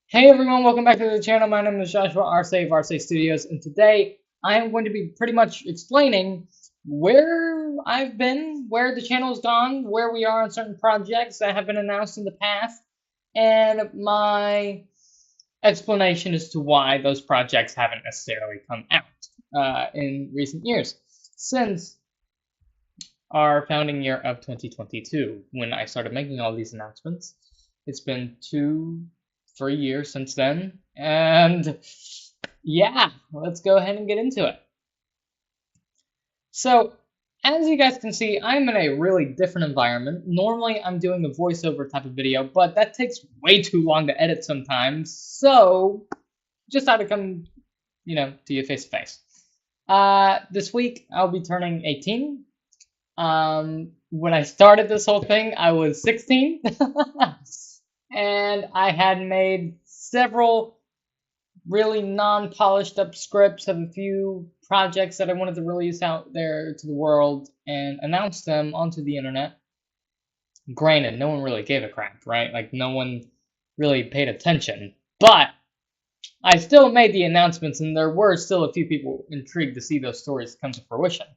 Hey everyone, welcome back to the channel. My name is Joshua Arce of Arce Studios, and today I am going to be pretty much explaining where I've been, where the channel's gone, where we are on certain projects that have been announced in the past, and my explanation as to why those projects haven't necessarily come out in recent years. Since our founding year of 2022, when I started making all these announcements, it's been 3 years since then, and yeah, let's go ahead and get into it. So, as you guys can see, I'm in a really different environment. Normally, I'm doing a voiceover type of video, but that takes way too long to edit sometimes, so just thought I'd come, to you face to face. This week, I'll be turning 18. When I started this whole thing, I was 16. And I had made several really non-polished up scripts of a few projects that I wanted to release out there to the world and announce them onto the internet. Granted, no one really gave a crap, right? Like, no one really paid attention. But I still made the announcements, and there were still a few people intrigued to see those stories come to fruition.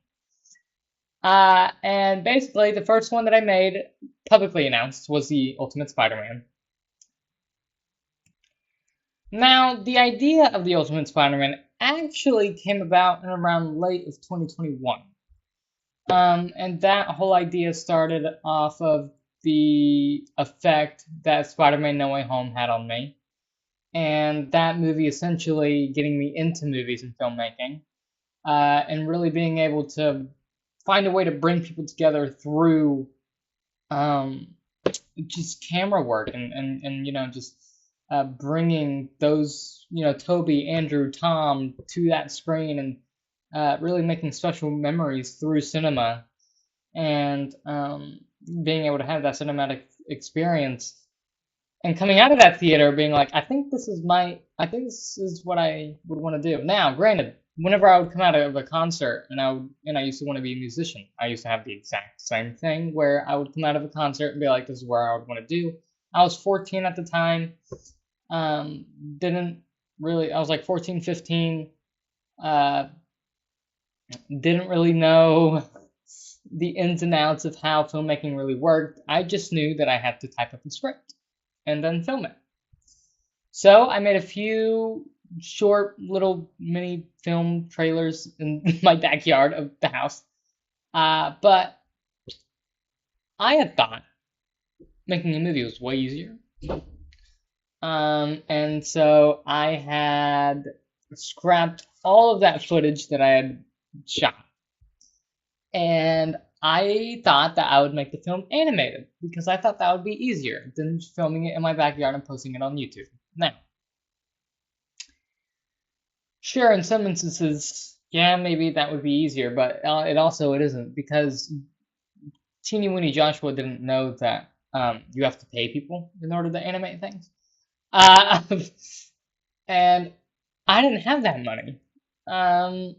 And basically, the first one that I made publicly announced was the Ultimate Spider-Man. Now, the idea of the Ultimate Spider-Man actually came about in around late of 2021. And that whole idea started off of the effect that Spider-Man No Way Home had on me. And that movie essentially getting me into movies and filmmaking. And really being able to find a way to bring people together through just camera work and just bringing those, Toby, Andrew, Tom to that screen and really making special memories through cinema and being able to have that cinematic experience and coming out of that theater being like, I think this is what I would want to do. Now, granted, whenever I would come out of a concert and I used to want to be a musician, I used to have the exact same thing where I would come out of a concert and be like, this is where I would want to do. I was 14 at the time. Didn't really, I was like 14, 15. Uh, didn't really know the ins and outs of how filmmaking really worked. I just knew that I had to type up a script and then film it. So I made a few short little mini film trailers in my backyard of the house. But I had thought making a movie was way easier. And so I had scrapped all of that footage that I had shot. And I thought that I would make the film animated because I thought that would be easier than filming it in my backyard and posting it on YouTube. Now, sure, in some instances, yeah, maybe that would be easier, but it isn't because teeny weeny Joshua didn't know that you have to pay people in order to animate things. Uh, and I didn't have that money. Um,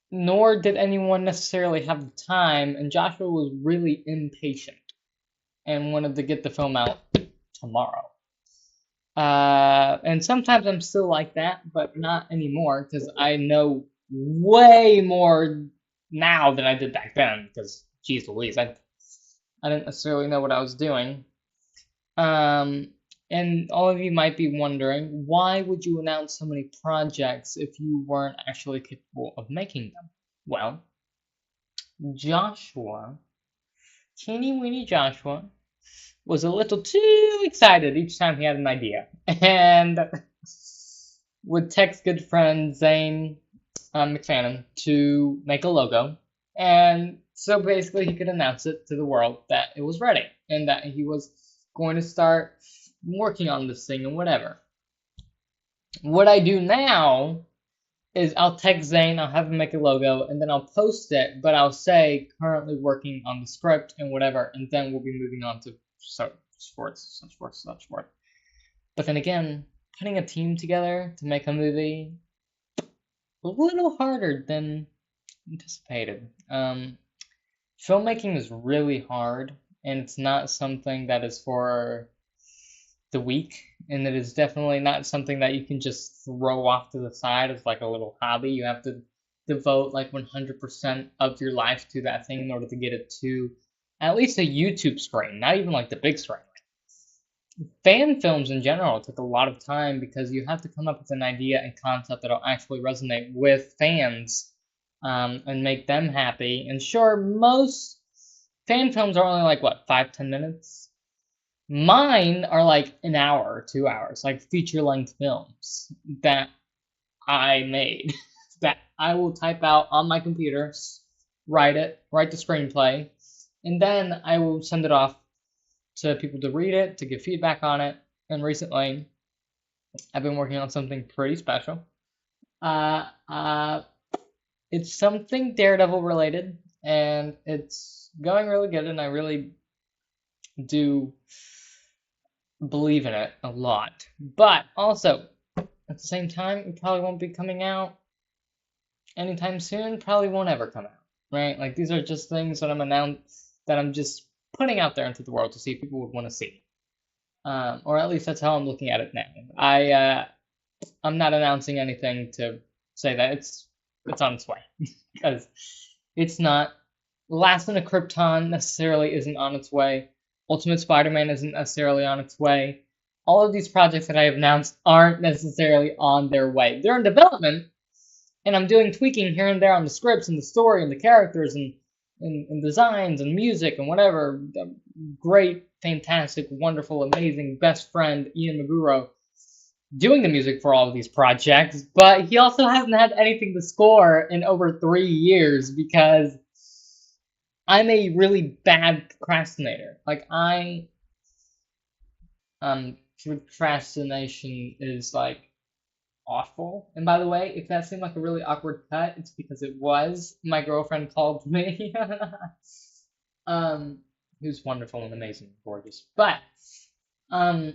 Nor did anyone necessarily have the time, and Joshua was really impatient and wanted to get the film out tomorrow. And sometimes I'm still like that, but not anymore because I know way more now than I did back then. Because, geez Louise, I didn't necessarily know what I was doing. And all of you might be wondering, why would you announce so many projects if you weren't actually capable of making them? Well, Joshua, teeny weeny Joshua, was a little too excited each time he had an idea, and would text good friend Zane McFadden to make a logo, and so basically he could announce it to the world that it was ready and that he was going to start working on this thing and whatever. What I do now is I'll text Zane, I'll have him make a logo, and then I'll post it, but I'll say currently working on the script and whatever, and then we'll be moving on to sports. But then again, putting a team together to make a movie, a little harder than anticipated. Filmmaking is really hard, and it's not something that is for the week, and it is definitely not something that you can just throw off to the side as like a little hobby. You have to devote like 100% of your life to that thing in order to get it to at least a YouTube screen, not even like the big screen. Fan films in general take a lot of time because you have to come up with an idea and concept that'll actually resonate with fans, and make them happy. And sure, most fan films are only like what, 5-10 minutes. Mine are like an hour, 2 hours, like feature-length films that I made that I will type out on my computer, write the screenplay, and then I will send it off to people to read it, to give feedback on it. And recently, I've been working on something pretty special. Uh, uh, it's something Daredevil related, and it's going really good, and I really do believe in it a lot. But also, at the same time, it probably won't be coming out anytime soon. Probably won't ever come out, right? Like these are just things that I'm just putting out there into the world to see if people would want to see. Or at least that's how I'm looking at it now. I'm not announcing anything to say that it's on its way because it's not. Last in a Krypton necessarily isn't on its way. Ultimate Spider-Man isn't necessarily on its way. All of these projects that I have announced aren't necessarily on their way. They're in development, and I'm doing tweaking here and there on the scripts and the story and the characters and designs and music and whatever. Great, fantastic, wonderful, amazing best friend Ian Maguro doing the music for all of these projects, but he also hasn't had anything to score in over 3 years because I'm a really bad procrastinator. Procrastination is like awful. And by the way, if that seemed like a really awkward cut, it's because it was. My girlfriend called me. um, who's wonderful and amazing, and gorgeous. But um,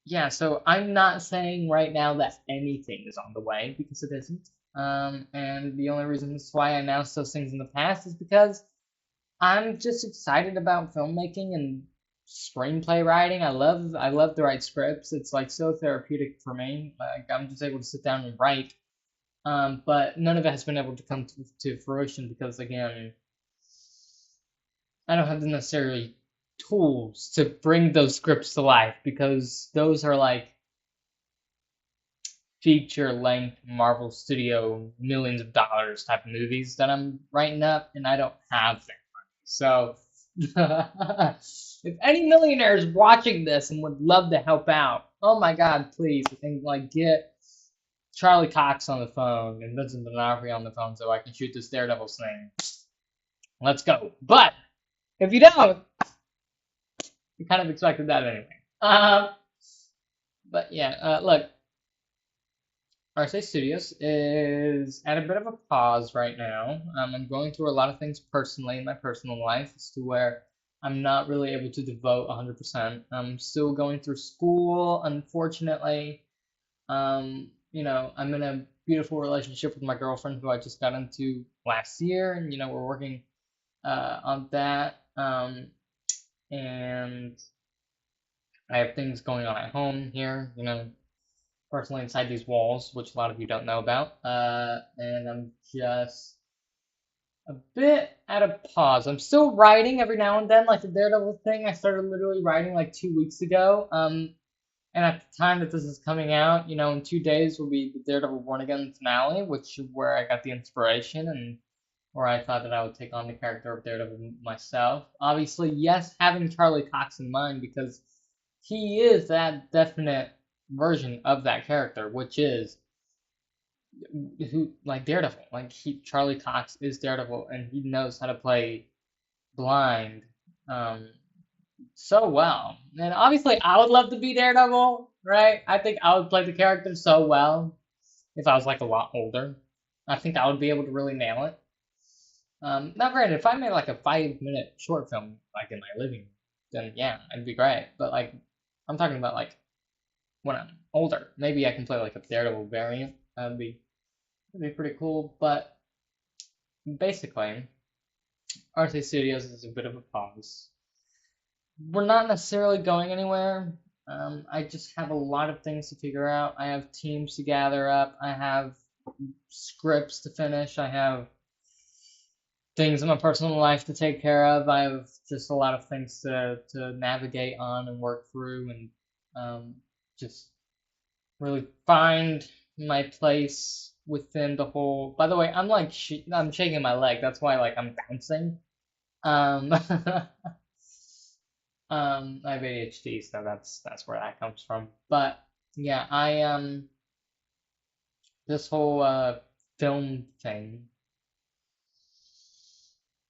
yeah. So I'm not saying right now that anything is on the way because it isn't. And the only reason that's why I announced those things in the past is because I'm just excited about filmmaking and screenplay writing. I love to write scripts. It's like so therapeutic for me. Like I'm just able to sit down and write. But none of it has been able to come to fruition because again, I don't have the necessary tools to bring those scripts to life because those are like feature length Marvel Studio millions of dollars type of movies that I'm writing up, and I don't have that money. So, if any millionaires watching this and would love to help out, oh my God, please, and like get Charlie Cox on the phone and Vincent D'Onofrio on the phone so I can shoot this Daredevil thing. Let's go. But if you don't, you kind of expected that anyway. But yeah, look. Arce Studios is at a bit of a pause right now. I'm going through a lot of things personally in my personal life as to where I'm not really able to devote 100%. I'm still going through school, unfortunately. I'm in a beautiful relationship with my girlfriend who I just got into last year, and we're working on that. And I have things going on at home here, personally inside these walls, which a lot of you don't know about. And I'm just a bit at a pause. I'm still writing every now and then, like the Daredevil thing. I started literally writing like 2 weeks ago. And at the time that this is coming out, in 2 days will be the Daredevil Born Again finale, which is where I got the inspiration and where I thought that I would take on the character of Daredevil myself. Obviously, yes, having Charlie Cox in mind because he is that definite version of that character, which is who like Daredevil. Like Charlie Cox is Daredevil, and he knows how to play blind so well. And obviously, I would love to be Daredevil, right? I think I would play the character so well if I was like a lot older. I think I would be able to really nail it. Now granted, if I made like a 5 minute short film like in my living room, then yeah, it'd be great. But like, I'm talking about like when I'm older. Maybe I can play like a Daredevil variant. That'd be pretty cool. But basically, Arce Studios is a bit of a pause. We're not necessarily going anywhere. I just have a lot of things to figure out. I have teams to gather up. I have scripts to finish. I have things in my personal life to take care of. I have just a lot of things to navigate on and work through, and just really find my place within the whole. By the way, I'm like I'm shaking my leg. That's why like I'm bouncing. Um, I have ADHD, so that's where that comes from. But yeah, I this whole film thing,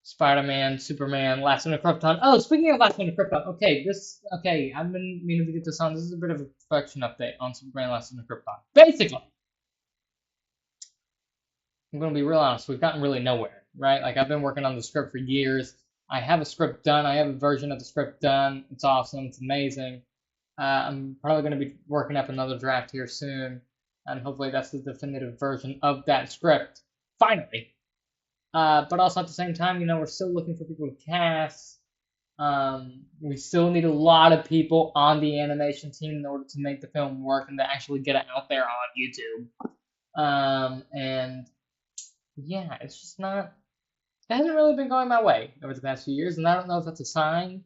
Spider-Man, Superman, Last One of Krypton. Oh, speaking of Last One of Krypton, okay, I've been meaning to get this on. This is a bit of a production update on Superman, Last One of Krypton. Basically, I'm gonna be real honest. We've gotten really nowhere, right? Like I've been working on the script for years. I have a script done. I have a version of the script done. It's awesome. It's amazing. I'm probably going to be working up another draft here soon, and hopefully that's the definitive version of that script, finally. But also at the same time, we're still looking for people to cast. We still need a lot of people on the animation team in order to make the film work and to actually get it out there on YouTube. And yeah, it's just not. It hasn't really been going my way over the past few years, and I don't know if that's a sign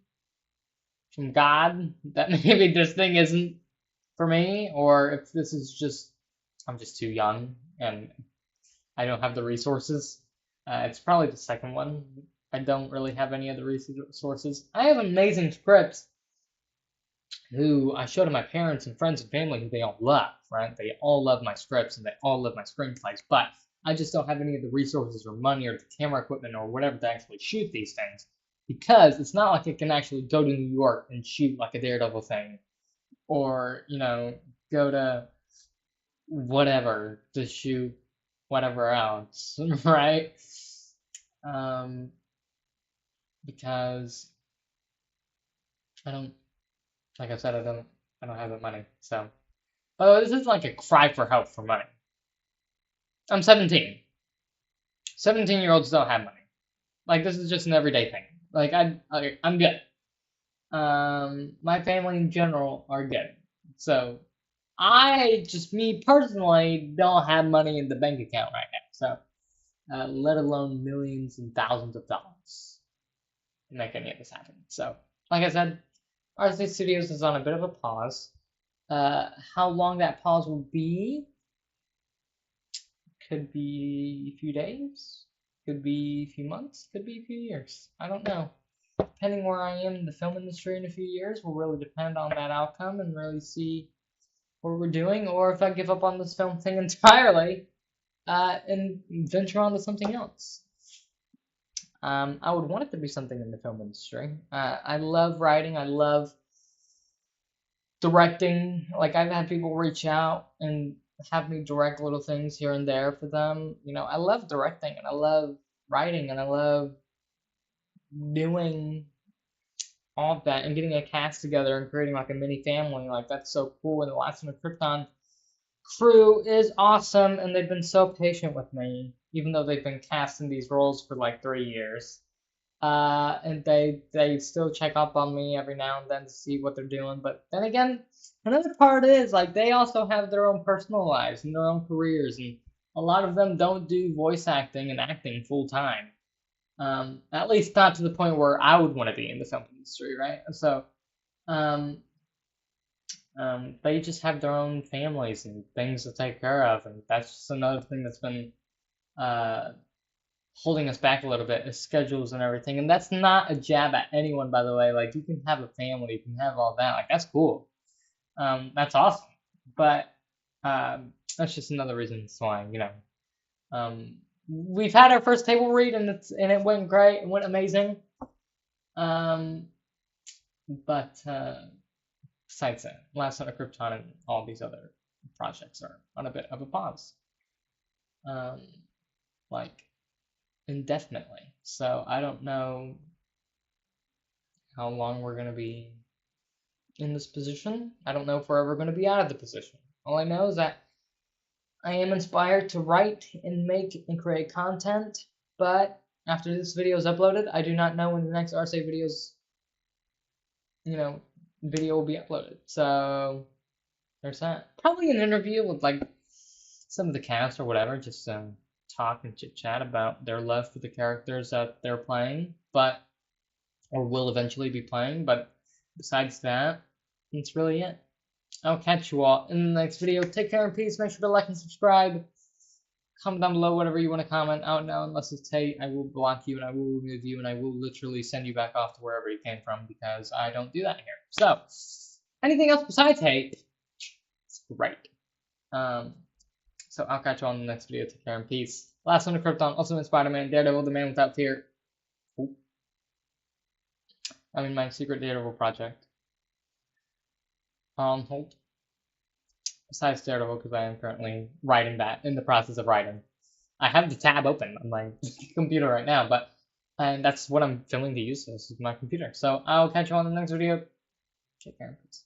from God that maybe this thing isn't for me, or if this is just I'm just too young and I don't have the resources. It's probably the second one. I don't really have any other resources. I have amazing scripts who I show to my parents and friends and family who they all love, right? They all love my scripts and they all love my screenplays, but I just don't have any of the resources or money or the camera equipment or whatever to actually shoot these things because it's not like I can actually go to New York and shoot like a Daredevil thing or, go to whatever to shoot whatever else, right? Um, because I don't, like I said, I don't have the money. So, by the way, this isn't like a cry for help for money. I'm 17. 17-year-olds don't have money. Like this is just an everyday thing. Like I'm good. My family in general are good. So me personally, don't have money in the bank account right now. So, let alone millions and thousands of dollars to make any of this happen. So, like I said, Arce Studios is on a bit of a pause. How long that pause will be could be a few days, could be a few months, could be a few years. I don't know. Depending where I am in the film industry in a few years will really depend on that outcome and really see what we're doing, or if I give up on this film thing entirely and venture on to something else. I would want it to be something in the film industry. I love writing. I love directing. Like I've had people reach out and have me direct little things here and there for them. I love directing and I love writing and I love doing all of that and getting a cast together and creating like a mini family. Like that's so cool. And the Last One of Krypton crew is awesome and they've been so patient with me, even though they've been cast in these roles for like 3 years. And they still check up on me every now and then to see what they're doing. But then again, another part is like they also have their own personal lives and their own careers, and a lot of them don't do voice acting and acting full time. At least not to the point where I would want to be in the film industry, right? So, um, they just have their own families and things to take care of, and that's just another thing that's been uh, holding us back a little bit is schedules and everything. And that's not a jab at anyone, by the way. Like you can have a family, you can have all that. Like that's cool. That's awesome. But that's just another reason why, we've had our first table read and it went great, it went amazing. But besides that, Last Son of Krypton and all these other projects are on a bit of a pause. Like indefinitely. So I don't know how long we're going to be in this position. I don't know if we're ever going to be out of the position. All I know is that I am inspired to write and make and create content, but after this video is uploaded, I do not know when the next Arce videos, video will be uploaded. So there's that. Probably an interview with like some of the cast or whatever, just talk and chit chat about their love for the characters that they're playing, but or will eventually be playing. But besides that, that's really it. I'll catch you all in the next video. Take care and peace. Make sure to like and subscribe. Comment down below whatever you want to comment. Out now, unless it's hate, I will block you and I will remove you and I will literally send you back off to wherever you came from because I don't do that here. So, anything else besides hate, it's great. So I'll catch you on the next video. Take care and peace. Last one to KRYPTON, also in Spider-Man, Daredevil, the Man Without Fear. Ooh. I'm in my secret Daredevil project. On hold. Besides Daredevil, because I am currently writing that, in the process of writing. I have the tab open on my computer right now, and that's what I'm filming to use. This is my computer. So I'll catch you on the next video. Take care. Peace.